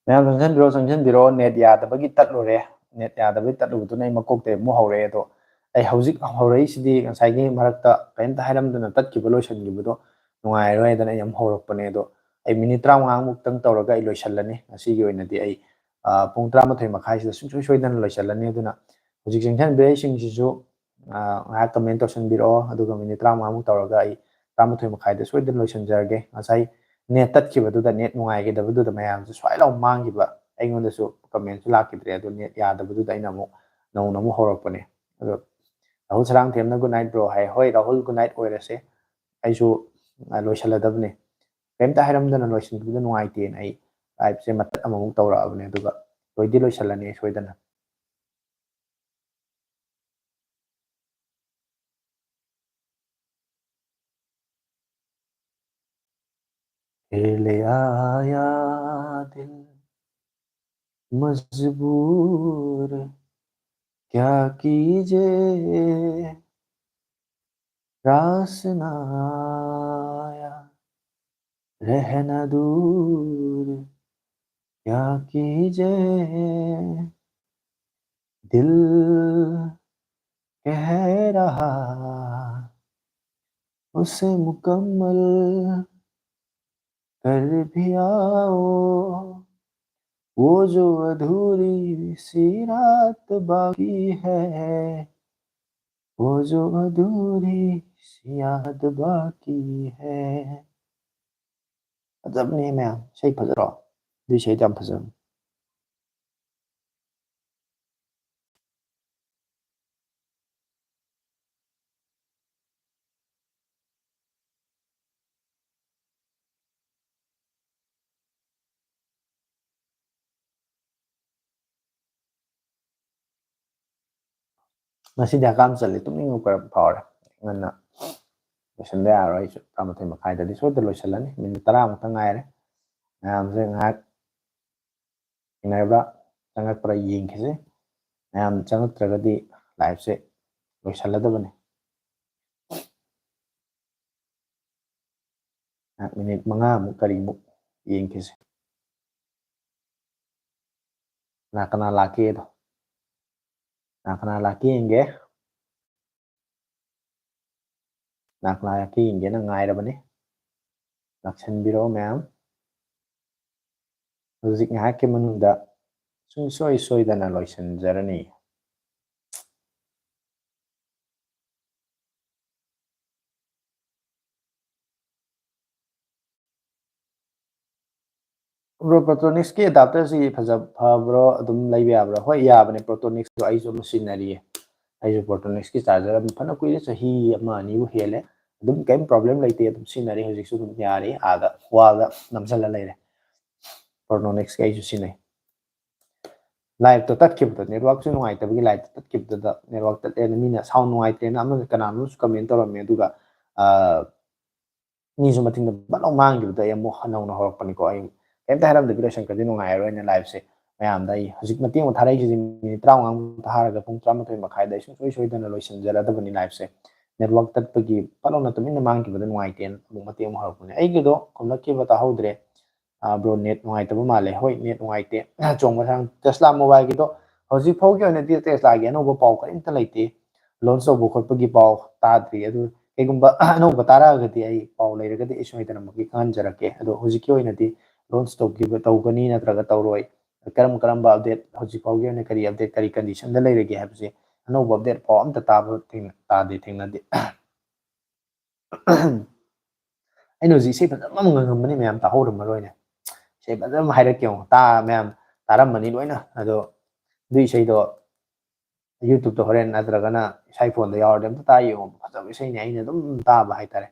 ma'am संजनबिरो net यादबगी तत्लुरे net यादबगी तत्लुबदुना आई मकोकते मु हौरे अदो आई हौजिक हौरैसिदि ngसाइगी मरक्ता कैमता हाइरमदुना तत्किबो लोइसनगिबदो नुंगाइरोयदना यम हौरकपने अदो आई मिनिट 35 मुक्तंग तौरगा आई लोइसल्लनी ngasiगी ओइनदि आई पुंग 13 मखाइसिदा सुंसोइ सोइदना लोइसल्लनी अदुना हौजिक संजनबिरो सिंगसिसु ngak कमेंट तौसनबिरो अदुगा मिनिट 35 मुक तौरगा आई 13 मखाइदा सोइदना लोइसनजरगे ngसाइ नेट तत्किबदुदा नेट नुंगाइगेदबदुदा मयामसे स्वाइलाउ मांगिबा अइगोंदसु कमेंट सु लाकिद्रे अदु नेट यादबदुदा अइना मु नौना मु हौरकपने अदु Rahul Sarang थेमना good night bro hi होय राहुल गुड नाइट ओइरसे अइसु लोइसलदबने केमता हाइरमदना लोइसनबदु नुंगाइतेन अइ लाइव से मत अममु तौराबने अदुगा लोइदि लोइसलने सोइदना ले आया दिल मजबूर क्या कीजे रास ना आया रहना दूर क्या कीजे दिल कह रहा उसे मुकम्मल कर भी आओ वो जो अधूरी सी रात बाकी है वो जो अधूरी सी याद बाकी है फजबने मैम सही फजरो दी सही तम फजब masih dah kam chali tumni ngukar power ngana loisonda yaro isu 13 makaidadi soida loisalani minit 10 mukta ngaire meyamse ngak inaiba changakpra yengkhise meyam changaktragadi live se loisaladabane minit 5 muk kari muk yengkhise nakana laki do nakana laki inge nakana laki inge na ngairabane laksanbiro meyam hojik ngak ke manungda sungsoi soidana loisanjarani bro protonics ki adapter si bro adum laibe abra hoi yabane protonics to aiso machinery aiso protonics ki charger am phana kuire sahi ama ani bu hele adum kem problem laite adum sinari hojik su dum yari aga wall da namsala laire protonics ki aiso sinai live to tat kip to network su nuai tabgi live to tat kip to da network tat en mina sound nuai te na am kana nu comment to me duga ni su mating da balong mang gi da yamo hanau na horok pani ko ai em ta haram de video shankar dinu ngai ro na live se mayam dai hojik mating mo tharai ji minute 35 tharaga pung 13 makhai dai su soi soi dana loisan jara da bani live se network tat pagi palong na tumin na mang ki badan ngai ten mu mating mo horok ni ai gi do komla ki bata haudre bro net ngai ta ba male hoi net ngai te chong ba sang tesla mobile gi do hojik phau gi na di tesla gi no ba pau ka in ta laite launch so bu khot pagi pau ta dri adu kegumba no batara ga di ai pau leira ga di isoi dana maki kan jara ke ado hojik ki oina di launch tौगनी नत्रगा तौरोय करम करम update हजि फाउगे ने करी update करी condition the लेरगे हबसे अनो update form त ताब thing तादे थिंगनदे अइनो जि से फजम ngमनि मैम ताहोर मरोयने से फजम हाइरक क्यों ता मैम तारम मनि लोइना अदो दुई से दो YouTube तो होरेन नत्रगना साइ फोन द यावर देम तायो फजम से ने आइने दम ताबा हाइतारे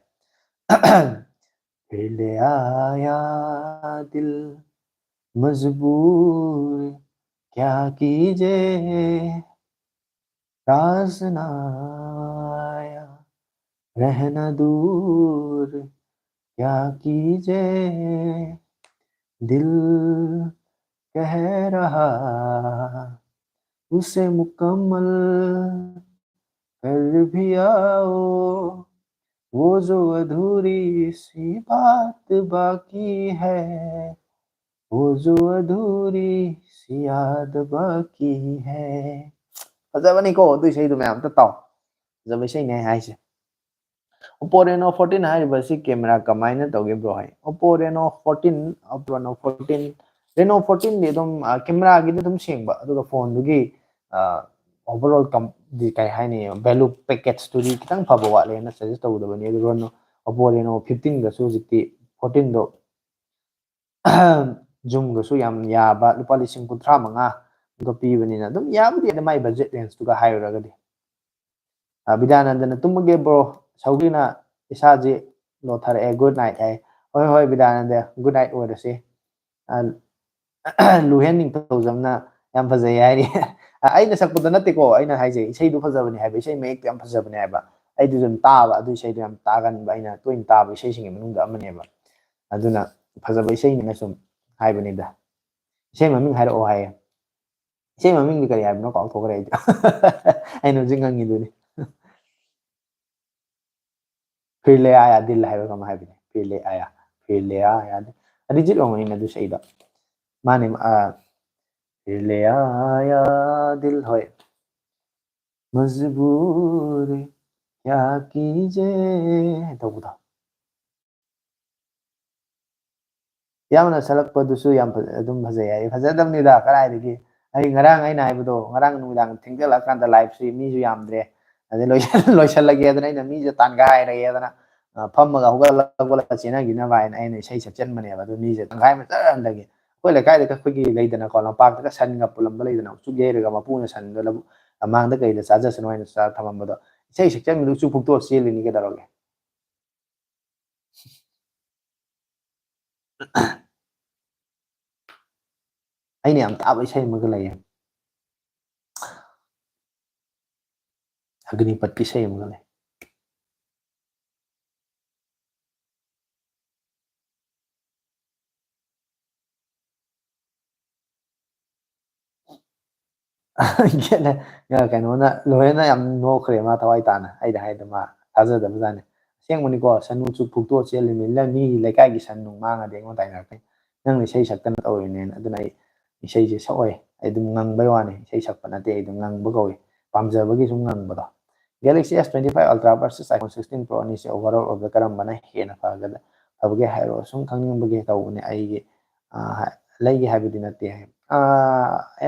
ले आया दिल मजबूर क्या कीजे रास ना आया रहना दूर क्या कीजे दिल कह रहा उसे मुकम्मल कर भी आओ वो जो अधूरी सी बात बाकी है वो जो अधूरी सी याद बाकी है फजबनीको अदु इसैदु मैम त ताओ फजब इसैने हाइसे Oppo Reno 14 हाइरिबसि कैमरा कमाइना तौगे ब्रो हाइ Oppo Reno 14 Oppo Reno 14 Reno 14 दे दम कैमरा गी दम सेंगबा अदुगा फोन दुगी ओवरऑल कम दि काय हाइनि वैल्यू पैकेज टू दि खितंग फबा वाले ना सजेस्ट तौदबनी अदु Reno Oppo Reno 15 गसु जिति 14 दो zoom गसु याम याबा लुपा लिसिंग 35 ग पीबनिना दम याबदि माइ बजेट रेंज तुगा हाइरगदि Vidanandana tumage bro saugina isaji no thare good night hai hoi hoi Vidananda good night orase luhen ning to jamna yam phajai hai aina sakpuda natte ko aina haije isai du phajabani hai isai mek yam phajabani hai ba ai du jam ta ba adu isai du yam ta gan ba aina toin ta ba isai sing manung da amane ba aduna phajaba isai ni sum hai bani da isai maming hai ro hai isai maming ni kari hai no ka thokare aina jingang ni du ni फिर ले आया दिल है कम है फिर ले आया अरिजीत ओंग इन दु सही दा माने फिर ले आया दिल होय मजबूर क्या कीजे तो बुदा यामना सलक पदुसु याम अदुम भजय याय भजदमनि दा कराय दगी ai ngarang ai nai bdo ngarang nudang thingdala kan da live stream mi ju yamdre ade loisal lagi adana ina mi je tan gai re adana fammaga hugala chena gina vai na ina sei sakchen mane ba du mi je tan gai ma tan lagi koi le kai de ka khigi leidana ko lampak ka san ga pulam leidana chu ge re ga ma pu na san da labu amang da kai da sa ja san wai na sa thamam ba do sei sakchen mi chu phuk to sel ni ke daroge ai ne am ta ba sei ma ga lai agni pat ki sei ma ga lai ꯒꯦꯠꯅ ꯀꯩꯅꯣꯅ ꯂꯣꯏꯅ ꯌꯥꯝ ꯅꯣꯛꯈ꯭ꯔꯦ ꯃꯥ ꯊꯋꯥꯏ ꯇꯥꯅ ꯑꯩꯗ ꯍꯥꯏꯗ ꯃꯥ ꯊꯥꯖꯗꯕꯖꯥꯠꯅꯤ ꯑꯁꯦꯡꯕꯅꯤꯀꯣ ꯁꯟ ꯅꯨꯡꯁꯨ ꯐꯨꯛꯇꯣꯛꯑ ꯆꯦꯜꯂꯤꯃꯤ ꯃꯤꯒꯤ ꯂꯩꯀꯥꯏꯒꯤ ꯁꯟ ꯅꯨꯡ ꯃꯥꯡꯉꯗꯤ ꯑꯩꯉꯣꯟꯗ ꯇꯥꯏꯅꯔꯛꯀꯅꯤ ꯅꯪꯅ ꯏꯁꯩ ꯁꯛꯇꯅ ꯇꯧꯔꯤꯅꯦꯅ ꯑꯗꯨꯅ ꯑꯩ ꯏꯁꯩꯁꯦ ꯁꯛꯑꯣꯏ ꯑꯩ ꯑꯗꯨꯝ ꯉꯪꯕꯩ ꯋꯥꯅꯤ ꯏꯁꯩ ꯁꯛꯄ ꯅꯠꯇꯦ ꯑꯩ ꯑꯗꯨꯝ ꯉꯪꯕ ꯀꯧꯏ ꯄꯥꯝꯖꯕꯒꯤ ꯁꯨꯝ ꯉꯪꯕꯗꯣ Galaxy S25 Ultra versus iPhone 16 Pro ꯑꯅꯤꯁꯦ ꯑꯣꯚꯔꯑꯣꯜ ꯑꯣꯏꯕ ꯀꯔꯝꯕꯅ ꯍꯦꯟꯅ ꯐꯕꯒꯦ ꯍꯥꯏꯔꯣ ꯁꯨꯝ ꯈꯪꯅꯤꯡꯕꯒꯤ ꯇꯧꯕꯅꯦ ꯑꯩꯒꯤ ꯂꯩꯒꯦ ꯍꯥꯏꯕꯗꯤ ꯅꯠꯇꯦ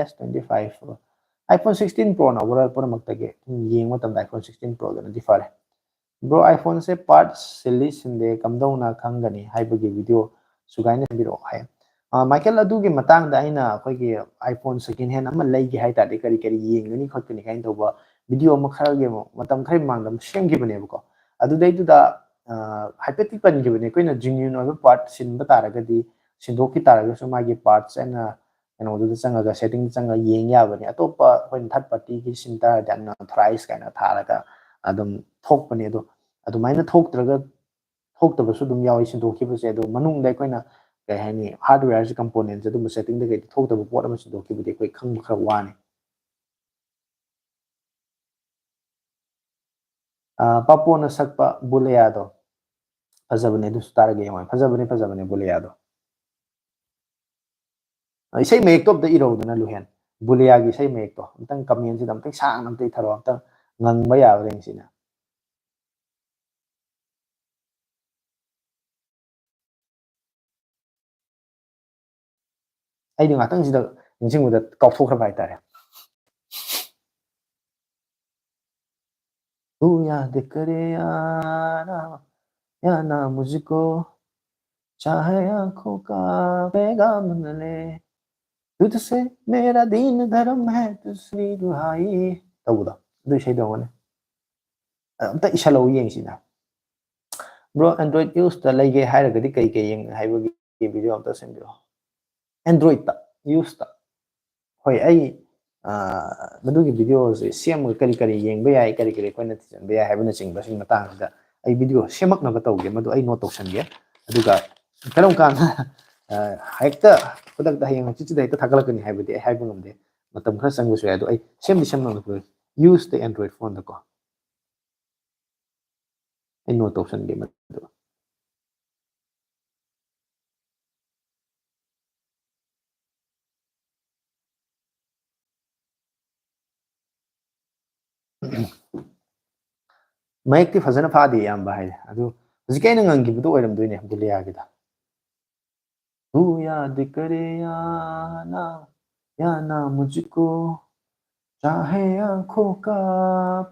S25 iPhone 16 Pro na overall punamaktage yeng matamda iPhone 16 Pro da di fare bro iPhone se parts silly sinde kamdona khangani haibagi video sugaina biro hai Michael adu gi matang da aina khoi gi iPhone second hand ama lei gi hai ta de kari kari yengani khotkani kain toba video ma khara ge matam khari mangdam semgi bane ko adu dai du da hypothetic pan gi bane koina genuine or part sin batara ga di sindoki tara ga suma gi parts aina ꯀꯩꯅꯣꯗꯨꯗ ꯆꯪꯉꯒ setting ꯆꯪꯉꯒ ꯌꯦꯡ ꯌꯥꯕꯅꯤ ꯑꯇꯣꯞꯄ ꯑꯩꯈꯣꯏꯅ ꯊꯥꯔꯠ ꯄꯥꯔꯇꯤꯒꯤ ꯁꯤꯟ ꯇꯥꯔꯗꯤ ꯌꯥꯝꯅ ꯊ꯭ꯔꯥꯏꯁ ꯀꯥꯏꯅ ꯊꯥꯔꯒ ꯑꯗꯨꯝ ꯊꯣꯛꯄꯅꯦ ꯑꯗꯣ ꯑꯗꯨꯃꯥꯏꯅ ꯊꯣꯛꯇ꯭ꯔꯒ ꯊꯣꯛꯇꯕꯁꯨ ꯑꯗꯨꯝ ꯌꯥꯎꯏ ꯁꯤꯟꯗꯣꯛꯈꯤꯕꯁꯦ ꯑꯗꯣ ꯃꯅꯨꯡꯗ ꯑꯩꯈꯣꯏꯅ ꯀꯩ ꯍꯥꯏꯅꯤ ꯍꯥꯔꯗꯋꯦꯌꯔꯁꯦ ꯀꯝꯄꯣꯅꯦꯟꯁꯦ ꯑꯗꯨꯝꯕ ꯁꯦꯇꯤꯡꯗ ꯀꯩꯗ ꯊꯣꯛꯇꯕ ꯄꯣꯠ ꯑꯃ ꯁꯤꯟꯗꯣꯛꯈꯤꯕꯗꯤ ꯑꯩꯈꯣꯏ ꯈꯪꯕ ꯈꯔ ꯋꯥꯅꯤ ꯄꯥꯄꯣꯅ ꯁꯛꯄ ꯕꯨꯂꯦꯌꯥꯗꯣ ꯐꯖꯕꯅꯦ ꯑꯗꯨꯁꯨ ꯇꯥꯔꯒ ꯌꯦꯡꯉꯣ ꯐꯖꯕꯅꯦ ꯕꯨꯂꯦꯌꯥꯗꯣ ꯏꯁꯩ ꯃꯌꯦꯛꯇꯣ ꯑꯝꯇ ꯏꯔꯧꯗꯅ ꯂꯨꯍꯦꯟ ꯕꯨꯂꯤꯌꯥꯒꯤ ꯏꯁꯩ ꯃꯌꯦꯛꯇꯣ ꯑꯝꯇꯪ ꯀꯃꯦꯟꯁꯤꯗ ꯑꯝꯇꯪ ꯁꯥꯡꯅ ꯑꯝꯇ ꯏꯊꯔꯛꯑꯣ ꯑꯝꯇꯪ ꯉꯪꯕ ꯌꯥꯕ꯭ꯔꯥ ꯌꯦꯡꯁꯤꯅ ꯑꯩꯗꯤ ꯉꯥꯛꯇꯪꯁꯤꯗ ꯅꯤꯡꯁꯤꯡꯕꯗ ꯀꯥꯎꯊꯣꯛꯈ꯭ꯔꯕ ꯍꯥꯏꯇꯥꯔꯦ तू याद करे या ना मुझको चाहे आंखों का पैगाम न ले तुझसे मेरा दीन धर्म है तुझसे दुहाई ꯇꯧꯕꯗꯣ ꯑꯗꯨ ꯏꯁꯩꯗꯣ ꯑꯃꯅꯦ ꯑꯝꯇ ꯏꯁꯜꯂꯧ ꯌꯦꯡꯁꯤꯅ ꯕ꯭ꯔꯣ ꯑꯦꯟꯗ꯭ꯔꯣꯏꯗ ꯌꯨꯁꯇ ꯂꯩꯒꯦ ꯍꯥꯏꯔꯒꯗꯤ ꯀꯩ ꯀꯩ ꯍꯥꯏꯕꯒꯤ ꯚꯤꯗꯤꯑꯣ ꯑꯝꯇ ꯁꯦꯝꯕꯤꯔꯛꯑꯣ ꯑꯦꯟꯗ꯭ꯔꯣꯏꯗꯇ ꯌꯨꯁꯇ ꯍꯣꯏ ꯑꯩ ꯃꯗꯨꯒꯤ ꯚꯤꯗꯤꯑꯣꯁꯦ ꯁꯦꯝꯃꯒ ꯀꯔꯤ ꯀꯔꯤ ꯌꯦꯡꯕ ꯌꯥꯏ ꯀꯔꯤ ꯀꯔꯤ ꯑꯩꯈꯣꯏꯅ ꯊꯤꯖꯤꯟꯕ ꯌꯥꯏ ꯍꯥꯏꯕꯅꯆꯤꯡꯕꯁꯤꯒꯤ ꯃꯇꯥꯡꯁꯤꯗ ꯑꯩ ꯚꯤꯗꯤꯑꯣ ꯁꯦꯝꯃꯛꯅꯕ ꯇꯧꯒꯦ ꯃꯗꯨ ꯑꯩ ꯅꯣꯠ ꯇꯧꯁꯟꯒꯦ ꯑꯗꯨꯒ ꯀꯔꯝ ꯀꯥꯟꯗ ꯍꯦꯛꯇ ꯈꯨꯗꯛꯇ ꯍꯌꯦꯡ ꯍꯪꯆꯤꯠꯁꯤꯗ ꯍꯦꯛꯇ ꯊꯥꯒꯠꯂꯛꯀꯅꯤ ꯍꯥꯏꯕꯗꯤ ꯑꯩ ꯍꯥꯏꯕ ꯉꯝꯗꯦ ꯃꯇꯝ ꯈꯔ ꯆꯪꯕꯁꯨ ꯌꯥꯏ ꯑꯗꯣ ꯑꯩ ꯁꯦꯝꯅꯕ ꯌꯨꯁꯇ ꯑꯦꯟꯗ꯭ꯔꯣꯏꯗ ꯐꯣꯟꯗꯀꯣ ꯑꯩ ꯅꯣꯠ ꯇꯧꯁꯟꯒꯦ ꯃꯗꯨ ꯃꯌꯦꯛꯇꯤ ꯐꯖꯅ ꯐꯥꯗꯦ ꯏꯌꯥꯝꯕ ꯍꯥꯏꯗꯤ ꯑꯗꯨ ꯍꯧꯖꯤꯛꯀꯤ ꯑꯩꯅ ꯉꯪꯈꯤꯕꯗꯣ ꯑꯣꯏꯔꯝꯗꯣꯏꯅꯦ ꯕꯨꯂꯤꯌꯥꯒꯤꯗ तू याद करे या ना मुझको चाहे आंखों का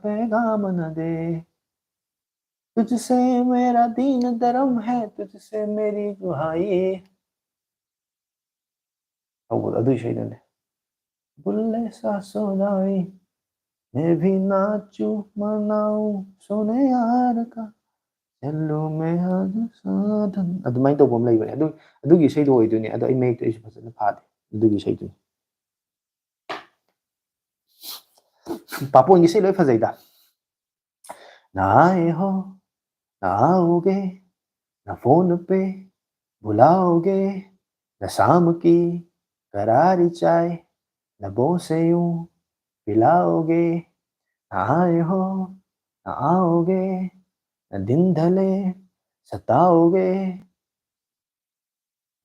पैगाम न दे तुझसे मेरा दीन दरम है तुझसे मेरी दुहाई ꯇꯧꯕꯗꯣ ꯑꯗꯨ ꯏꯁꯩꯗꯨꯅꯦ बुल्ले सा सोनाई मैं भी नाचू मनाऊं सोने यार का चलो मैं आज साधन ꯑꯗꯨꯃꯥꯏꯅ ꯇꯧꯕ ꯑꯃ ꯂꯩꯕꯅꯦ ꯑꯗꯨꯒꯤ ꯏꯁꯩꯗꯣ ꯑꯣꯏꯗꯣꯏꯅꯦ ꯑꯗꯣ ꯑꯩ ꯃꯌꯦꯛꯇꯣ ꯑꯩꯁꯨ ꯐꯖꯅ ꯐꯥꯗꯦ ꯑꯗꯨꯒꯤ ꯏꯁꯩꯗꯨꯅꯤ पापोन इसे लोई फजैदा ना आए हो ना आओगे ना फोन पे बुलाओगे न शाम की करारी चाय न बोसे यूं पिलाओगे ना आए हो ना आओगे न दिन ढले सताओगे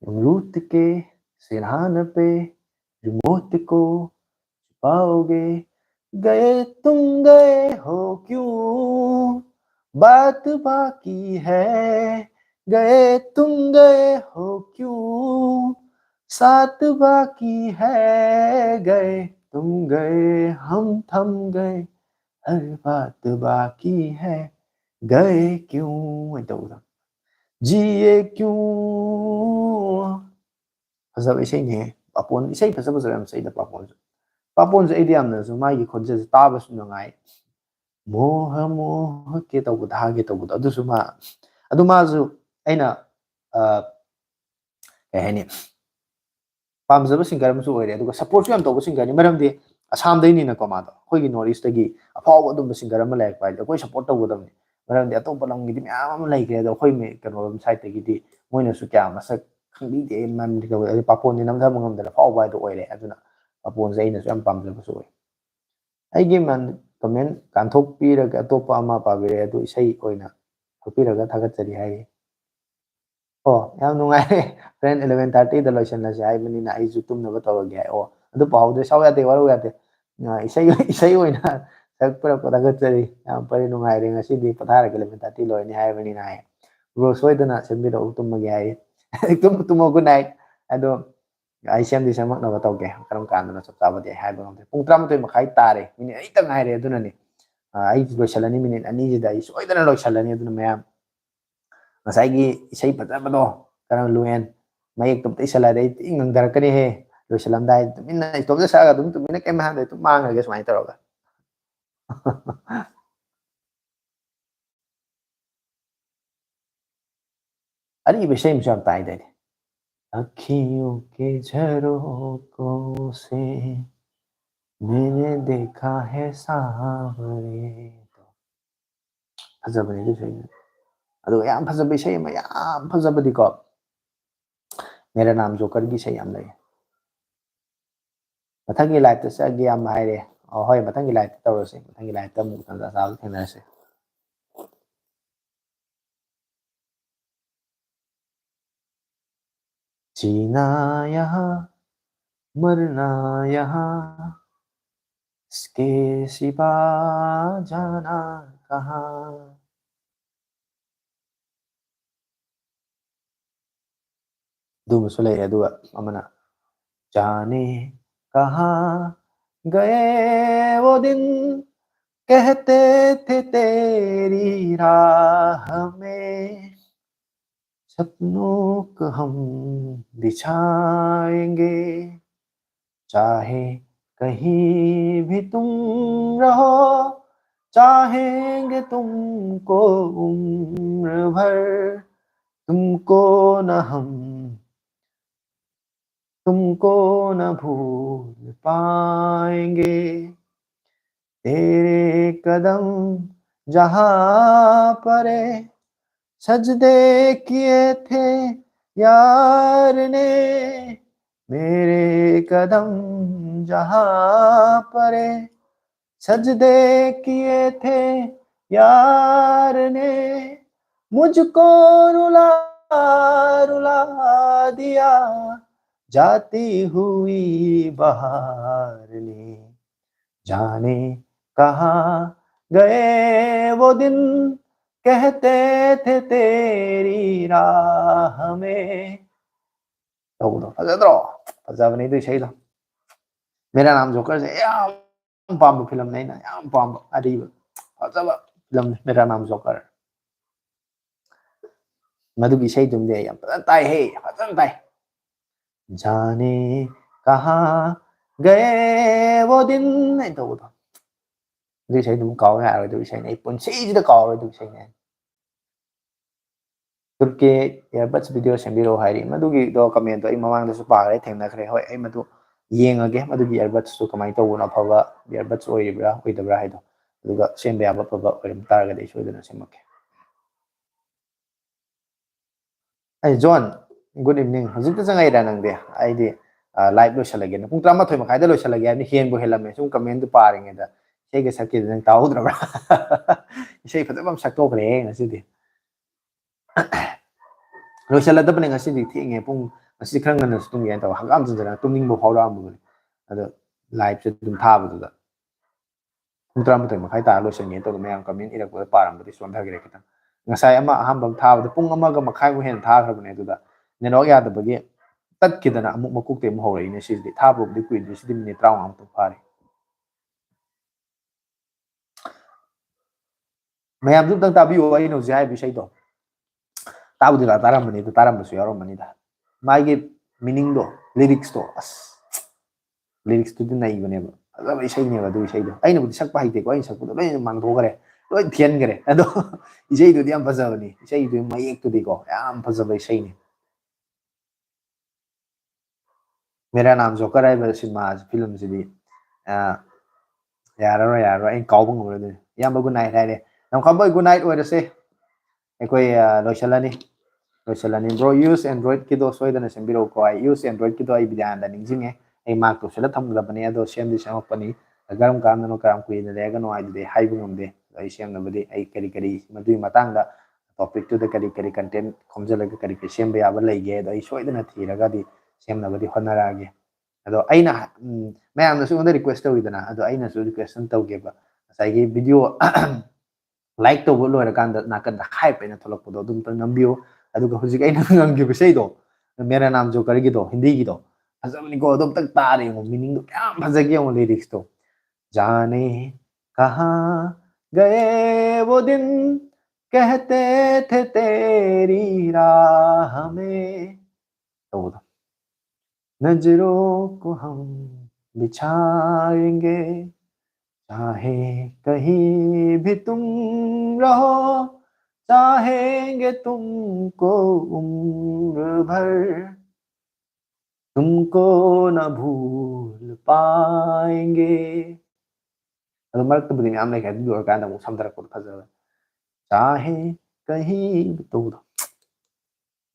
अमरूद के सिरहान पे रिमोट को पाओगे गए तुम गए हो क्यों बात बाकी है गए तुम गए हो क्यों साथ बाकी है गए तुम गए हम थम गए हर बात बाकी है गए क्यों जिए क्यों फजब इसेने पापोन इसे फजब फजब सही पापोन पापोन से मागी खोजे ताबसु नंगाई मोह मोह के तौबद हागे तौबद अदुसु मा अदु माजु अइना कहीं नहीं पामजब सिंगर अमसु ओइरे अदुगा सपोर्ट याम तौब सिंगर नि मरमदि असम दैनि न कोमादो खोगी नॉर्थ ईस्ट तगी अफाव अदुम सिंगर अम लाइक पाइ कोई सपोर्ट तौबदमनि मरमदि अतोप लमगिदि म्याम अम लाइके अदो खोई मे कनो साइड तगिदि मोइनसु क्या मसक खंबिदे मरमदि कव अदि पापोन नि नमदा मंगमदला फाव बाइदो ओइरे अदुना पापोन से अइनसु याम पामजबसु ओइ ꯑꯩꯒꯤ ꯀꯃꯦꯟ ꯀꯥꯟꯊꯣꯛꯄꯤꯔꯒ ꯑꯇꯣꯞꯄ ꯑꯃ ꯄꯥꯕꯤꯔꯦ ꯑꯗꯨ ꯏꯁꯩ ꯑꯣꯏꯅ ꯊꯣꯛꯄꯤꯔꯒ ꯊꯥꯒꯠꯆꯔꯤ ꯍꯥꯏꯔꯤ ꯑꯣ ꯌꯥꯝ ꯅꯨꯡꯉꯥꯏꯔꯦ ꯍꯣꯔꯦꯟ 11:30ꯗ ꯂꯣꯏꯁꯤꯜꯂꯁꯦ ꯍꯥꯏꯕꯅꯤꯅ ꯑꯩꯁꯨ ꯇꯨꯝꯅꯕ ꯇꯧꯔꯒꯦ ꯍꯥꯏ ꯑꯣ ꯑꯗꯨ ꯄꯥꯍꯧꯗ꯭ꯔꯦ ꯁꯥꯎ ꯌꯥꯗꯦ ꯋꯥꯔꯧ ꯌꯥꯗꯦ ꯏꯁꯩ ꯑꯣꯏꯅ ꯁꯛꯄꯤꯔꯛꯄ ꯊꯥꯒꯠꯆꯔꯤ ꯌꯥꯝ ꯐꯔꯦ ꯅꯨꯡꯉꯥꯏꯔꯦ ꯉꯁꯤꯗꯤ ꯄꯣꯊꯥꯔꯒ 11:30 ꯂꯣꯏꯔꯅꯤ ꯍꯥꯏꯕꯅꯤꯅ ꯍꯥꯏ ꯕ꯭ꯔꯣ ꯁꯣꯏꯗꯅ ꯁꯦꯝꯕꯤꯔꯛꯎ ꯇꯨꯝꯃꯒꯦ ꯍꯥꯏ ꯇꯨꯝꯃꯣ ꯒꯨꯗ ꯅꯥꯏꯠ ꯑꯗꯣ ꯑꯩ ꯁꯦꯝꯗꯤ ꯁꯦꯝꯃꯛꯅꯕ ꯇꯧꯒꯦ ꯀꯔꯝ ꯀꯥꯟꯗꯅ ꯆꯞ ꯆꯥꯕꯗꯤ ꯑꯩ ꯍꯥꯏꯕ ꯉꯝꯗꯦ ꯄꯨꯡ 12:30 ꯇꯥꯔꯦ ꯃꯤꯅꯤꯠ ꯑꯅꯤꯇꯪ ꯉꯥꯏꯔꯦ ꯑꯗꯨꯅꯅꯤ ꯑꯩ ꯂꯣꯏꯁꯤꯜꯂꯅꯤ ꯃꯤꯅꯤꯠ ꯑꯅꯤꯁꯤꯗ ꯑꯩ ꯁꯣꯏꯗꯅ ꯂꯣꯏꯁꯤꯜꯂꯅꯤ ꯑꯗꯨꯅ ꯃꯌꯥꯝ ꯉꯁꯥꯏꯒꯤ ꯏꯁꯩ ꯐꯖꯕꯗꯣ ꯀꯔꯝ ꯂꯨꯍꯦꯟ ꯃꯌꯦꯛꯇꯣ ꯑꯝꯇ ꯏꯁꯜꯂꯛꯑꯗꯤ ꯑꯩ ꯇꯤ ꯉꯪꯊꯔꯛꯀꯅꯤꯍꯦ ꯂꯣꯏꯁꯤꯜꯂꯝꯗꯥꯏ ꯇꯨꯃꯤꯟꯅ ꯏꯇꯣꯝꯇ ꯁꯛꯑꯒ ꯑꯗꯨꯝ ꯇꯨꯃꯤꯟꯅ ꯀꯩꯝ ꯍꯥꯏꯔꯝꯗꯦ ꯑꯗꯨꯝ ꯃꯥꯡꯉꯒꯦ ꯁꯨꯃꯥꯏꯅ ꯇꯧꯔꯒ अरे विषय मुझे बताई दे अखियों के झरोकों से मैंने देखा है सावरे फजबने अदुगा याम फजब इसे याम फजबदीको मेरा नाम जोकर की इसे याम लगे मथंगी लाइफ चगे याम हाइरे होय मथंगी लाइफ तौरसे मथंगी लाइफ तम तंजा साल थेनरसे जीना यहाँ मरना यहाँ इसके सिवा जाना कहाँ दूमसु लैरे अदुगा अमना जाने कहाँ गए वो दिन कहते थे तेरी राह में सपनों को हम बिछाएंगे चाहे कहीं भी तुम रहो चाहेंगे तुमको उम्र भर तुमको न हम तुमको न भूल पाएंगे तेरे कदम जहाँ परे सजदे किए थे यार ने मेरे कदम जहाँ परे सजदे किए थे यार ने मुझको रुला रुला दिया जाती हुई बहार ने जाने कहाँ गए वो दिन कहते थे तेरी राह में तौबदो फजदरो फजबनी दु इसैदो मेरा नाम जोकर से याम पाम फिल्म नहीं ना याम पाम अरीब फजब फिल्म मेरा नाम जोकर मधुगी इसैदुमदे याम फजन ताई हे फजन ताई जाने कहाँ गए वो दिन नहीं तौबदो दु इसैदुम काव यारो दु इसै नै पुनसिजिदा काव दु इसै नै तुर्के एयरबड्स वीडियो सेंबिरो हाइरी मधुगी दो कमेंट आई ममांग दसु पागरे थेंगनाखरे होय आई मधु येंगगे मधुगी एयरबड्स सु कमाई तौबना फबा एयरबड्स ओइब्रा ओइदब्रा हाइदो अदुगा सेंबे याबा फबा ओइरम तारगदे सोइदना सेमके आई जॉन गुड इवनिंग हजिक जंगाइरा नंगदे आइदि लाइव लोसलगे न पुंग 13 मखाइदा लोसलगे आनि हेनबो हेलमे सुम कमेंट पारेंगेदा सेगे सके नंग ताउद्रबा इसे फजबम सकतोखरे ngasidi लोसलदबने ngasidi थेंगे पुंग ngasi खरंग ngन सुतुंग यान ताव हगाम जंजरा तुमनिंगबो फावरामबो अदो लाइव से तुम थाबदुदा पुंग 13 मखाइ ता लोसलगे तो मयाम comment इरकबो पारमबदि सोंथगरे खितंग ngasai ama ahambam thabada pung amaga makhai bu hen thagrabane aduda nenok yadabagi tatkidana amuk makukte mu hore ine sidi thabubdi kuidri sidi minute 35 tu phare mayam dum tang tabiyo ai no jai bi sai do tabudi la taramani tu tarambasu yaramani da magi meaning do lyrics do as lyrics tu nai bane ba azaba isai ne ba du isai do aina budi sakpa haite ko aina sakpu do lai mang thogare loi thian gare ado isai du yam fazabani isai du mayek tu di ko yam fazaba isai ne मेरा नाम joker है cinema film से यारो यारो आई काउब ngomre yam good night hai nam khabai good night oire se ekoi loisalani bro use android ki do soidana sembiro ko ai use android ki do ai bidan da ningjinge ai mark to sela thamlabani ado sem di samapani garam kam no karam kui ne lega no ai de haibu ngomde ai sem na badi ai kari kari madui matang da topic to the kari kari content khomjalaga kari kari sem ba yaba leige do ai soidana thiraga di sem na badi honarage ado aina mayamna su onda request tawidana ado aina su request tawgeba asai video like to lo ra kan da nakan da hype aina tholok podo dum tan nambiyo adu ga hujik aina ngamgi bisai do mera naam jo kargi do hindi gi do azamni ko dum tak tare mo meaning do kya bhajagi mo lyrics to जाने कहाँ गए वो दिन कहते थे तेरी राह में तो नजरों को हम बिछाएंगे चाहे कहीं भी तुम रहो चाहेंगे तुमको उम्र भर तुमको न भूल पाएंगे अदो मरक्त बुदि म्याम लेखे दु और कांदा मु समदरक को फजब चाहे कहीं तो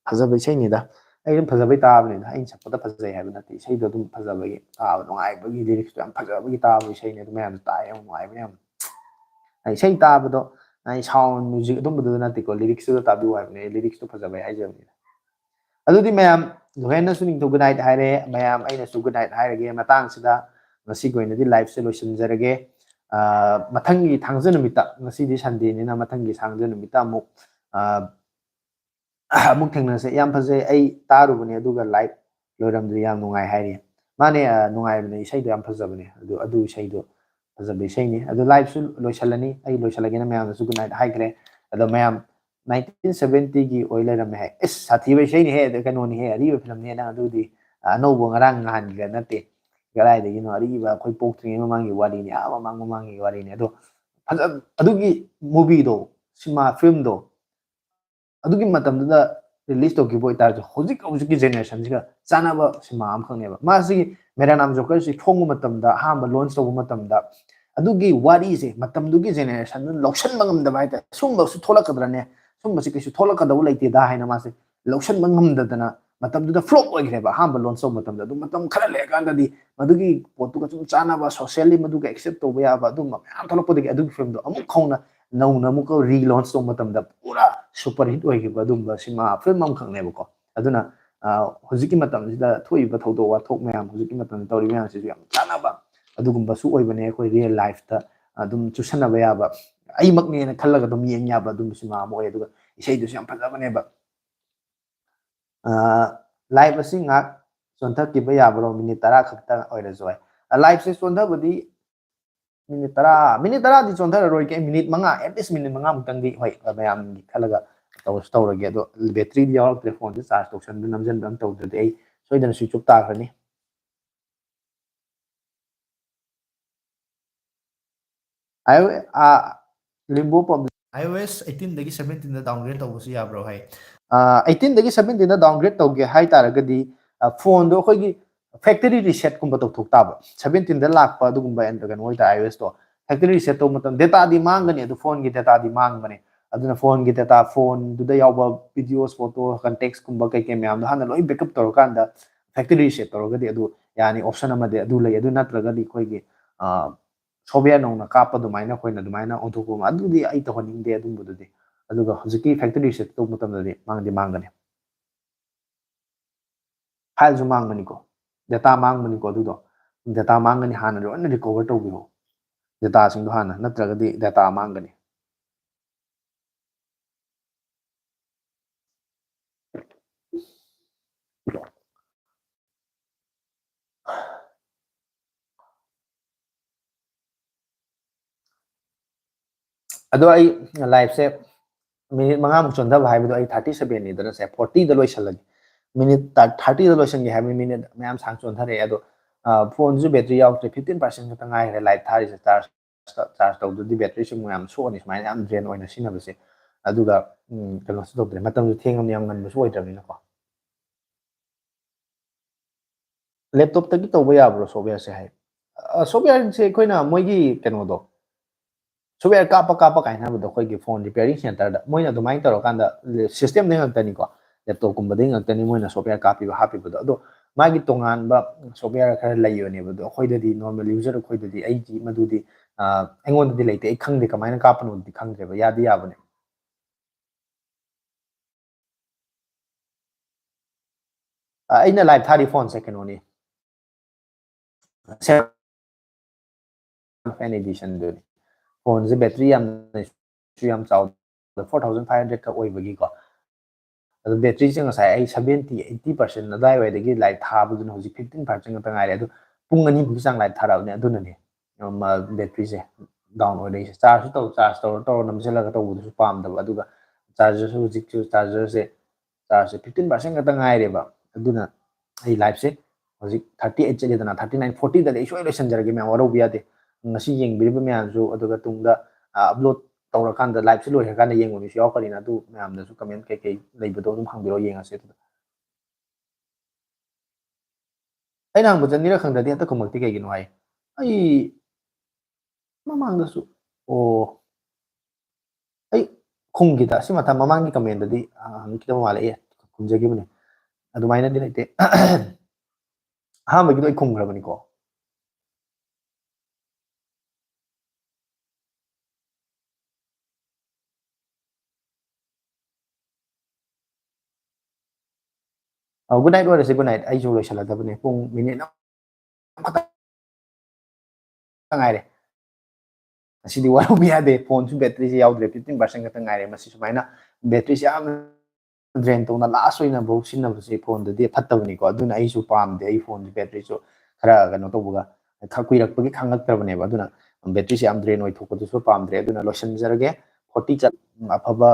फजब इसेनी दा ai फजबै ताबनि दा ai sakpata fajai habi nati sei do dum fajabai taab nongai bagi lyrics to am fajabagi taab sei ne dum yam taai am nongai bani am ai sei taab do ai sound music dum du nati ko lyrics to tabi wa ne lyrics to fajabai ai jam ni adu di mayam loinana su ning to good night haire mayam aina su good night haire ge matang sida ngasi goina di live se loisin jarage matangi thangja numita ngasi di sunday ni na matangi sangja numita muk amuk thengna se yam phajai ai tarubani aduga live loiramdri yam nungai hairi mane nungai bani isai do yam phajabani adu isai do phajabe isai ni adu live su loisalani ai loisalagena mayam su good night haikre adu mayam 1970 gi oileram hai is sathi bai isai ni he de kano ni he ari film ni na adu di anouba ngarang ngan ga nate garai de no ari ba khoi poktri mamangi wari ni ama mamangi wari ni adu adugi movie do cinema film do अदुगी मतमदा release तोकी बोय तार होजिक होजिक generation जिगा चानाबा सिमा आम खंगनेबा मासी मेरा नाम जोकर सि थोंगु मतमदा हाम लॉन्च तोगु मतमदा अदुगी वारी से मतमदुगी जनरेशन लॉक्शन मंगमदा बायता सुंबा सु थोलकदरने सुंबा सि किसु थोलकदबु लेते दा हाइना मासे लॉक्शन मंगमदना मतमदुदा फ्लॉप ओइग्रेबा हाम लॉन्च तोगु मतमदा दु मतम खरा लेकांदादी मदुगी पोतुगा सुम चानाबा सोशली मदुगा एक्सेप्ट तोबा याबा दु मयाम थोलकपदगी अदुगी फिल्म दो अमु खौना नौना मुको रीलॉन्च तोगु मतमदा पूरा super hit oigiba dumba sima film am khangne bako aduna hojiki matam sida thoiba thodo wa thok mayam hojiki matam tori mayam si yam chanaba adugumba su oibane koi real life ta ꯑꯗꯨꯝ ꯆꯨꯁꯟꯅꯕ ꯌꯥꯕ ꯑꯩꯃꯛꯅꯦꯅ ꯈꯜꯂꯒ ꯑꯗꯨꯝ ꯌꯦꯡ ꯌꯥꯕ ꯑꯗꯨꯝꯕ ꯁꯤꯃꯥ ꯑꯃ ꯑꯣꯏ ꯑꯗꯨꯒ ꯏꯁꯩꯗꯨꯁꯨ ꯌꯥꯝ ꯐꯖꯕꯅꯦꯕ ꯂꯥꯏꯐ ꯑꯁꯤ ꯉꯥꯛ ꯆꯣꯟꯊꯈꯤꯕ ꯌꯥꯕ꯭ꯔꯣ ꯃꯤꯅꯤꯠ 10 ꯈꯛꯇ ꯑꯣꯏꯔꯁꯨ ꯍꯥꯏ ꯂꯥꯏꯐꯁꯦ ꯆꯣꯟꯊꯕꯗꯤ ꯃꯤꯅꯤꯠ 10ꯗꯤ ꯆꯣꯟꯊꯔꯔꯣꯏ ꯀꯩ ꯃꯤꯅꯤꯠ 5 ꯑꯦꯠꯂꯤꯁ ꯃꯤꯅꯤꯠ 5 ꯃꯨꯛꯇꯪꯗꯤ ꯍꯣꯏ ꯃꯌꯥꯝꯒꯤ ꯈꯜꯂꯒ ꯇꯧꯔꯒꯦ ꯑꯗꯣ ꯕꯦꯇ꯭ꯔꯤꯗꯤ ꯌꯥꯎꯔꯛꯇ꯭ꯔꯦ ꯐꯣꯟꯁꯦ ꯆꯥꯔꯖ ꯇꯧꯁꯟꯕ ꯅꯝꯁꯤꯟꯕ ꯑꯃ ꯇꯧꯗ꯭ꯔꯗꯤ ꯑꯩ ꯁꯣꯏꯗꯅ ꯁ꯭ꯋꯤꯆ ꯑꯣꯐ ꯇꯥꯈ꯭ꯔꯅꯤ ꯂꯤꯝꯕꯨ iOS 18 17 ꯗꯥꯎꯟꯒ꯭ꯔꯦꯗ ꯇꯧꯕꯁꯨ ꯌꯥꯕ꯭ꯔꯣ ꯍꯥꯏ 18 17 ꯗꯥꯎꯟꯒ꯭ꯔꯦꯗ ꯇꯧꯒꯦ ꯍꯥꯏ ꯇꯥꯔꯒꯗꯤ ꯐꯣꯟꯗꯣ ꯑꯩꯈꯣꯏꯒꯤ ꯐꯦꯛꯇꯔꯤ ꯔꯤꯁꯦꯠꯀꯨꯝꯕ ꯇꯧꯊꯣꯛ ꯇꯥꯕ 17 ꯂꯥꯛꯄ ꯑꯗꯨꯒꯨꯝꯕ ꯀꯩꯅꯣ ꯑꯣꯏꯇꯥꯔꯦ iOS ꯇꯣ ꯐꯦꯛꯇꯔꯤ ꯔꯤꯁꯦꯠ ꯇꯧꯕ ꯃꯇꯝ ꯗꯦꯇꯥꯗꯤ ꯃꯥꯡꯒꯅꯤ ꯑꯗꯨ ꯐꯣꯟꯒꯤ ꯗꯦꯇꯥꯗꯤ ꯃꯥꯡꯕꯅꯦ ꯑꯗꯨꯅ ꯐꯣꯟꯒꯤ ꯗꯦꯇꯥ ꯐꯣꯟꯗꯨꯗ ꯌꯥꯎꯕ ꯚꯤꯗꯤꯑꯣꯁ ꯐꯣꯇꯣ ꯀꯟꯇꯦꯛꯁꯀꯨꯝꯕ ꯀꯩꯀꯩ ꯃꯌꯥꯝꯗꯣ ꯍꯥꯟꯅ ꯂꯣꯏ ꯕꯦꯀअꯞ ꯇꯧꯔꯀꯥꯟꯗ ꯐꯦꯛꯇꯔꯤ ꯔꯤꯁꯦꯠ ꯇꯧꯔꯒꯗꯤ ꯑꯗꯨ ꯌꯥꯅꯤ ꯑꯣꯞꯁꯟ ꯑꯃꯗꯤ ꯑꯗꯨ ꯂꯩ ꯑꯗꯨ ꯅꯠꯇ꯭ꯔꯒꯗꯤ ꯑꯩꯈꯣꯏꯒꯤ ꯁꯣꯐꯋꯦꯌꯔ ꯅꯧꯅ ꯀꯥꯞꯄ ꯑꯗꯨꯃꯥꯏꯅ ꯑꯩꯈꯣꯏꯅ ꯑꯗꯨꯃꯥꯏꯅ ꯑꯣꯟꯊꯣꯛꯄ ꯑꯗꯨꯗꯤ ꯑꯩ ꯇꯧꯍꯟꯅꯤꯡꯗꯦ ꯑꯗꯨꯝꯕꯗꯨꯗꯤ ꯑꯗꯨꯒ ꯍꯧꯖꯤꯛꯀꯤ ꯐꯦꯛꯇꯔꯤ ꯔꯤꯁꯦꯠ ꯇꯧꯕ ꯃꯇꯝꯗꯗꯤ ꯃꯥꯡꯒꯅꯤ ꯐꯥꯏꯜꯁꯨ ꯃꯥꯡꯕꯅꯤꯀꯣ ꯗꯦꯇꯥ ꯃꯥꯡꯕꯅꯤꯀꯣ ꯑꯗꯨꯗꯣ ꯗꯦꯇꯥ ꯃꯥꯡꯒꯅꯤ ꯍꯥꯟꯅ ꯂꯣꯏꯅ ꯔꯤꯀꯣꯚꯔ ꯇꯧꯕꯤꯔꯣ ꯗꯦꯇꯥꯁꯤꯡꯗꯣ ꯍꯥꯟꯅ ꯅꯠꯇ꯭ꯔꯒꯗꯤ ꯗꯦꯇꯥ ꯃꯥꯡꯒꯅꯤ ꯑꯗꯣ ꯑꯩ ꯂꯥꯏꯐꯁꯦ ꯃꯤꯅꯤꯠ 5 ꯆꯣꯟꯊꯕ ꯍꯥꯏꯕꯗꯣ ꯑꯩ 37 ꯁꯦ 40 ꯂꯣꯏꯁꯜꯂꯒꯦ ꯃꯤꯅꯤꯠ 30 ꯂꯣꯏꯁꯟꯒꯦ ꯍꯥꯏꯕ ꯃꯤꯅꯤꯠ ꯃꯌꯥꯝ ꯁꯥꯡ ꯆꯣꯟꯊꯔꯛꯑꯦ ꯑꯗꯣ ꯐꯣꯟꯁꯨ ꯕꯦꯇ꯭ꯔꯤ ꯌꯥꯎꯗ꯭ꯔꯦ 15% ꯈꯛꯇ ꯉꯥꯏꯈ꯭ꯔꯦ ꯂꯥꯏꯐ ꯊꯥꯔꯤꯁꯦ ꯆꯥꯔꯖ ꯇꯧꯗ꯭ꯔꯗꯤ ꯕꯦꯇ꯭ꯔꯤꯁꯨ ꯌꯥꯝ ꯁꯣꯛꯑꯅꯤ ꯁꯨꯃꯥꯏꯅ ꯌꯥꯝ ꯗ꯭ꯔꯦꯟ ꯑꯣꯏꯅ ꯁꯤꯖꯤꯟꯅꯕꯁꯦ ꯑꯗꯨꯒ ꯀꯩꯅꯣꯁꯨ ꯇꯧꯗ꯭ꯔꯦ ꯃꯇꯝꯁꯨ ꯊꯦꯡꯉꯕꯅꯤ ꯌꯥꯝ ꯉꯟꯕꯁꯨ ꯑꯣꯏꯗ꯭ꯔꯕꯅꯤꯅꯀꯣ ꯂꯦꯞꯇꯣꯞꯇꯒꯤ ꯇꯧꯕ ꯌꯥꯕ꯭ꯔꯣ ꯁꯣꯐꯋꯦꯌꯔꯁꯦ ꯍꯥꯏ ꯁꯣꯐꯋꯦꯌꯔꯁꯦ ꯑꯩꯈꯣꯏꯅ ꯃꯣꯏꯒꯤ ꯀꯩꯅꯣꯗꯣ ꯁꯣꯐꯋꯦꯌꯔ ꯀꯥꯞꯄ ꯀꯥꯏꯅ ꯍꯥꯏꯕꯗꯣ ꯑꯩꯈꯣꯏꯒꯤ ꯐꯣꯟ ꯔꯤꯄꯦꯌꯔꯤꯡ ꯁꯦꯟꯇꯔꯗ ꯃꯣꯏꯅ ꯑꯗꯨꯃꯥꯏꯅ ꯇꯧꯔꯀꯥꯟꯗ ꯁꯤꯁꯇꯦꯝꯗꯩ ꯉꯥꯛꯇꯅꯤꯀꯣ ꯂꯦꯞꯇꯣꯞꯀꯨꯝꯕꯗꯩ ꯉꯥꯛꯇꯅꯤ ꯃꯣꯏꯅ ꯁꯣꯐꯋꯦꯌꯔ ꯍꯥꯞꯄꯤꯕꯗꯣ ꯑꯗꯣ ꯃꯥꯒꯤ ꯇꯣꯉꯥꯟꯕ ꯁꯣꯐꯋꯦꯌꯔ ꯈꯔ ꯂꯩꯕꯅꯦꯕ ꯑꯗꯣ ꯑꯩꯈꯣꯏꯗꯗꯤ ꯅꯣꯔꯃꯦꯜ ꯌꯨꯖꯔ ꯑꯩꯈꯣꯏꯗꯗꯤ ꯑꯩꯒꯤ ꯃꯗꯨꯗꯤ ꯑꯩꯉꯣꯟꯗꯗꯤ ꯂꯩꯇꯦ ꯑꯩ ꯈꯪꯗꯦ ꯀꯃꯥꯏꯅ ꯀꯥꯞꯄꯅꯣꯗꯤ ꯈꯪꯗ꯭ꯔꯦꯕ ꯌꯥꯗꯤ ꯌꯥꯕꯅꯦ ꯑꯩꯅ ꯂꯥꯏꯚ ꯊꯥꯔꯤ ꯐꯣꯟꯁꯦ ꯀꯩꯅꯣꯅꯤ ꯑꯦꯗꯤꯁꯟꯗꯨꯅꯤ ꯐꯣꯟꯁꯦ ꯕꯦꯇ꯭ꯔꯤ ꯌꯥꯝ ꯆꯥꯎ 4500 ꯈꯛ ꯑꯣꯏꯕꯒꯤꯀꯣ ꯑꯗꯣ ꯕꯦꯇ꯭ꯔꯤꯁꯦ ꯉꯁꯥꯏ ꯑꯩ 70-80% ꯑꯗꯨꯋꯥꯏꯗꯒꯤ ꯂꯥꯏꯠ ꯊꯥꯕꯗꯨꯅ ꯍꯧꯖꯤꯛ 15% ꯈꯛꯇ ꯉꯥꯏꯔꯦ ꯑꯗꯣ ꯄꯨꯡ 2ꯃꯨꯛꯀꯤ ꯆꯥꯡ ꯂꯥꯏꯠ ꯊꯥꯔꯛꯑꯕꯅꯦ ꯑꯗꯨꯅꯅꯦ ꯕꯦꯇ꯭ꯔꯤꯁꯦ ꯗꯥꯎꯟ ꯑꯣꯏꯔꯛꯏꯁꯦ ꯆꯥꯔꯖ ꯇꯧꯔ ꯅꯝꯁꯤꯜꯂꯒ ꯇꯧꯕꯗꯨꯁꯨ ꯄꯥꯝꯗꯕ ꯑꯗꯨꯒ ꯆꯥꯔꯖꯔꯁꯨ ꯍꯧꯖꯤꯛꯁꯨ ꯆꯥꯔꯖꯔꯁꯦ 15% ꯈꯛꯇ ꯉꯥꯏꯔꯦꯕ ꯑꯗꯨꯅ ꯑꯩ ꯂꯥꯏꯐꯁꯦ ꯍꯧꯖꯤꯛ 38 ꯆꯠꯂꯦꯗꯅ 39 40ꯗꯗꯤ ꯑꯩ ꯁꯣꯏ ꯂꯣꯏꯁꯤꯟꯖꯔꯒꯦ ꯃꯌꯥꯝ ꯋꯥꯔꯧꯕ ꯌꯥꯗꯦ ꯉꯁꯤ ꯌꯦꯡꯕꯤꯔꯤꯕ ꯃꯌꯥꯝꯁꯨ ꯑꯗꯨꯒ ꯇꯨꯡꯗ ꯑꯞꯂꯣꯗ ꯇꯧꯔꯀꯥꯟꯗ ꯂꯥꯏꯚꯁꯦ ꯂꯣꯏꯈ꯭ꯔꯀꯥꯟꯗ ꯌꯦꯡꯕ ꯃꯤꯁꯨ ꯌꯥꯎꯔꯛꯀꯅꯤꯅ ꯑꯗꯨ ꯃꯌꯥꯝꯗꯁꯨ ꯀꯃꯦꯟ ꯀꯩꯀꯩ ꯂꯩꯕꯗꯣ ꯑꯗꯨꯝ ꯍꯪꯕꯤꯔꯛꯑꯣ ꯌꯦꯡꯉꯁꯦ ꯑꯗꯨꯗ ꯑꯩꯅ ꯍꯪꯕ ꯆꯅꯤꯔꯛ ꯈꯪꯗ꯭ꯔꯗꯤ ꯍꯦꯛꯇ ꯈꯨꯝꯃꯛꯇꯦ ꯀꯩꯒꯤꯅꯣ ꯍꯥꯏ ꯑꯩ ꯃꯃꯥꯡꯗꯁꯨ ꯑꯩ ꯈꯨꯝꯈꯤꯗ ꯁꯤ ꯃꯊꯪ ꯃꯃꯥꯡꯒꯤ ꯀꯃꯦꯟꯗꯗꯤ ꯍꯪꯉꯛꯈꯤꯗꯕ ꯃꯥꯜꯂꯦ ꯈꯨꯝꯖꯈꯤꯕꯅꯦ ꯑꯗꯨꯃꯥꯏꯅꯗꯤ ꯂꯩꯇꯦ ꯑꯍꯥꯟꯕꯒꯤꯗꯣ ꯑꯩ ꯈꯨꯝꯈ꯭ꯔꯕꯅꯤꯀꯣ ꯒꯨꯗ ꯅꯥꯏꯠ ꯑꯣꯏꯔꯁꯦ ꯒꯨꯗ ꯅꯥꯏꯠ ꯑꯩꯁꯨ ꯂꯣꯏꯁꯤꯜꯂꯗꯕꯅꯦ ꯄꯨꯡ ꯃꯤꯅꯤꯠ ꯉꯥꯏꯔꯦ ꯉꯁꯤꯗꯤ ꯋꯥꯔꯧꯕ ꯌꯥꯗꯦ ꯐꯣꯟꯁꯨ ꯕꯦꯇ꯭ꯔꯤꯁꯦ ꯌꯥꯎꯗ꯭ꯔꯦ 15% ꯈꯛꯇ ꯉꯥꯏꯔꯦ ꯃꯁꯤ ꯁꯨꯃꯥꯏꯅ ꯕꯦꯇ꯭ꯔꯤꯁꯦ ꯌꯥꯝꯅ ꯗ꯭ꯔꯦꯟ ꯇꯧꯅ ꯂꯥꯁ ꯑꯣꯏꯅꯐꯥꯎ ꯁꯤꯖꯤꯟꯅꯕꯁꯦ ꯐꯣꯟꯗꯗꯤ ꯐꯠꯇꯕꯅꯤꯀꯣ ꯑꯗꯨꯅ ꯑꯩꯁꯨ ꯄꯥꯝꯗꯦ ꯑꯩ ꯐꯣꯟꯁꯦ ꯕꯦꯇ꯭ꯔꯤꯁꯨ ꯈꯔ ꯀꯩꯅꯣ ꯇꯧꯕꯒ ꯀꯨꯏꯔꯛꯄꯒꯤ ꯈꯪꯉꯛꯇ꯭ꯔꯕꯅꯦꯕ ꯑꯗꯨꯅ ꯕꯦꯇ꯭ꯔꯤꯁꯦ ꯌꯥꯝ ꯗ꯭ꯔꯦꯟ ꯑꯣꯏꯊꯣꯛꯄꯗꯨꯁꯨ ꯄꯥꯝꯗ꯭ꯔꯦ ꯑꯗꯨꯅ ꯂꯣꯏꯁꯤꯟꯖꯔꯒꯦ 40 ꯆꯠ ꯑꯐꯕ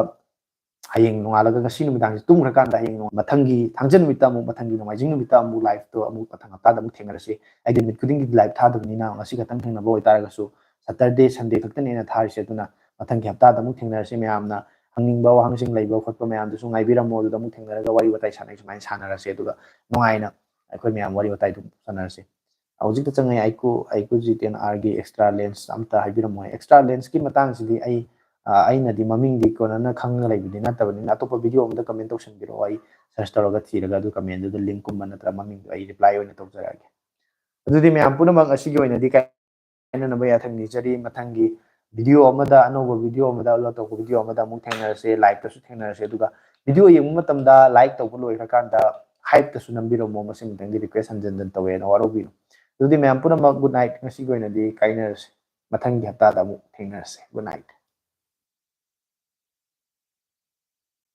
ꯍꯌꯦꯡ ꯅꯣꯡꯉꯥꯜꯂꯒ ꯉꯁꯤ ꯅꯨꯃꯤꯗꯥꯡꯁꯦ ꯇꯨꯝꯈ꯭ꯔꯀꯥꯟꯗ ꯍꯌꯦꯡ ꯃꯊꯪꯒꯤ ꯊꯥꯡꯖ ꯅꯨꯃꯤꯠꯇ ꯑꯃꯨꯛ ꯃꯊꯪꯒꯤ ꯅꯣꯡꯃꯥꯏꯖꯤꯡ ꯅꯨꯃꯤꯠꯇ ꯑꯃꯨꯛ ꯂꯥꯏꯐꯇꯣ ꯑꯃꯨꯛ ꯃꯊꯪ ꯍꯞꯇꯥꯗ ꯑꯃꯨꯛ ꯊꯦꯡꯅꯔꯁꯤ ꯑꯩꯗꯤ ꯅꯨꯃꯤꯠ ꯈꯨꯗꯤꯡꯒꯤ ꯂꯥꯏꯐ ꯊꯥꯗꯕꯅꯤꯅ ꯉꯁꯤ ꯈꯛꯇꯪ ꯊꯦꯡꯅꯕ ꯑꯣꯏꯇꯥꯔꯒꯁꯨ ꯁꯇꯔꯗꯦ ꯁꯟꯗꯦ ꯈꯛꯇꯅꯦ ꯑꯩꯅ ꯊꯥꯔꯤꯁꯦ ꯑꯗꯨꯅ ꯃꯊꯪꯒꯤ ꯍꯞꯇꯥꯗ ꯑꯃꯨꯛ ꯊꯦꯡꯅꯔꯁꯤ ꯃꯌꯥꯝꯅ ꯍꯪꯅꯤꯡꯕ ꯋꯥꯍꯪꯁꯤꯡ ꯂꯩꯕ ꯈꯣꯠꯄ ꯃꯌꯥꯝꯗꯨꯁꯨ ꯉꯥꯏꯕꯤꯔꯝꯃꯣ ꯑꯗꯨꯗ ꯑꯃꯨꯛ ꯊꯦꯡꯅꯔꯒ ꯋꯥꯔꯤ ꯋꯥꯇꯥꯏ ꯁꯨꯃꯥꯏꯅ ꯁꯥꯟꯅꯔꯁꯤ ꯑꯗꯨꯒ ꯅꯨꯡꯉꯥꯏꯅ ꯑꯩꯈꯣꯏ ꯃꯌꯥꯝ ꯋꯥꯔꯤ ꯋꯥꯇꯥꯏꯗꯨ ꯁꯥꯟꯅꯔꯁꯤ ꯍꯧꯖꯤꯛꯇ ꯆꯪꯉꯦ ꯑꯩꯀꯨ G10R ꯒꯤ ꯑꯦꯛꯁꯇ꯭ꯔꯥ ꯂꯦꯟꯁ ꯑꯝꯇ ꯍꯥꯏꯕꯤꯔꯝꯃꯣ ꯑꯦꯛꯁꯇ꯭ꯔꯥ ꯂꯦꯟꯁꯀꯤ ꯃꯇꯥꯡꯁꯤꯗꯤ ꯑꯩꯅꯗꯤ ꯃꯃꯤꯡꯗꯤ ꯀꯣꯟꯅꯅ ꯈꯪꯉ ꯂꯩꯕꯗꯤ ꯅꯠꯇꯕꯅꯤꯅ ꯑꯇꯣꯞꯄ ꯚꯤꯗꯤꯑꯣ ꯑꯃꯗ ꯀꯃꯦꯟ ꯇꯧꯁꯟꯕꯤꯔꯛꯑꯣ ꯑꯩ ꯁꯔꯆ ꯇꯧꯔꯒ ꯊꯤꯔꯒ ꯑꯗꯨ ꯀꯃꯦꯟꯗꯨꯗ ꯂꯤꯡꯀꯨꯝꯕ ꯅꯠꯇ꯭ꯔꯒ ꯃꯃꯤꯡꯗꯣ ꯑꯩ ꯔꯤꯄ꯭ꯂꯥꯏ ꯑꯣꯏꯅ ꯇꯧꯖꯔꯛꯑꯒꯦ ꯑꯗꯨꯗꯤ ꯃꯌꯥꯝ ꯄꯨꯝꯅꯃꯛ ꯑꯁꯤꯒꯤ ꯑꯣꯏꯅꯗꯤ ꯀꯥꯏꯅꯅꯕ ꯌꯥꯊꯪ ꯅꯤꯖꯔꯤ ꯃꯊꯪꯒꯤ ꯚꯤꯗꯤꯑꯣ ꯑꯃꯗ ꯑꯅꯧꯕ ꯚꯤꯗꯤꯑꯣ ꯑꯃꯗ ꯑꯞꯂꯣꯗ ꯇꯧꯕ ꯚꯤꯗꯤꯑꯣ ꯑꯃꯗ ꯑꯃꯨꯛ ꯊꯦꯡꯅꯔꯁꯦ ꯂꯥꯏꯚꯇꯁꯨ ꯊꯦꯡꯅꯔꯁꯦ ꯑꯗꯨꯒ ꯚꯤꯗꯤꯑꯣ ꯌꯦꯡꯕ ꯃꯇꯝꯗ ꯂꯥꯏꯛ ꯇꯧꯕ ꯂꯣꯏꯈ꯭ꯔꯀꯥꯟꯗ ꯍꯥꯏꯞꯇꯁꯨ ꯅꯝꯕꯤꯔꯝꯃꯣ ꯃꯁꯤꯃꯇꯪꯗꯤ ꯔꯤꯀ꯭ꯋꯦꯁ ꯍꯟꯖꯤꯟ ꯍꯟꯖꯤꯟ ꯇꯧꯋꯦꯅ ꯋꯥꯔꯧꯕꯤꯌꯨ ꯑꯗꯨꯗꯤ ꯃꯌꯥꯝ ꯄꯨꯝꯅꯃꯛ ꯒꯨꯗ ꯅꯥꯏꯠ ꯉꯁꯤꯒꯤ ꯑꯣꯏꯅꯗꯤ ꯀꯥꯏꯅꯔꯁꯦ ꯃꯊꯪꯒꯤ ꯍꯞꯇꯥꯗ ꯑꯃꯨꯛ ꯊꯦꯡꯅꯔꯁꯦ ꯒꯨꯗ ꯅꯥꯏꯠ